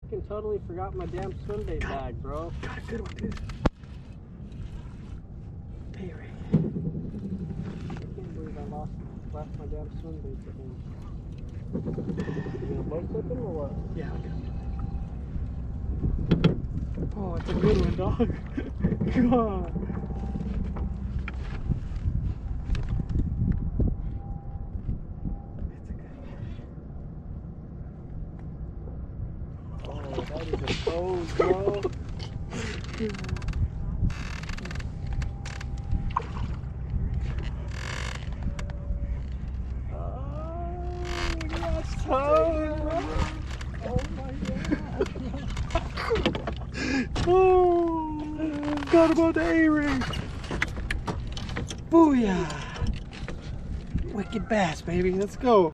Fucking totally forgot my damn swim bait bag, bro. Got a good one, dude. Hey, Ray. I can't believe I left my damn swim baits at home. You gonna boat slip him or what? Yeah, okay. Oh, it's a good one, dog. God. Oh, that is a toad, bro. Oh my god. Oh, forgot about the A-ring. Booyah. Wicked bass, baby. Let's go.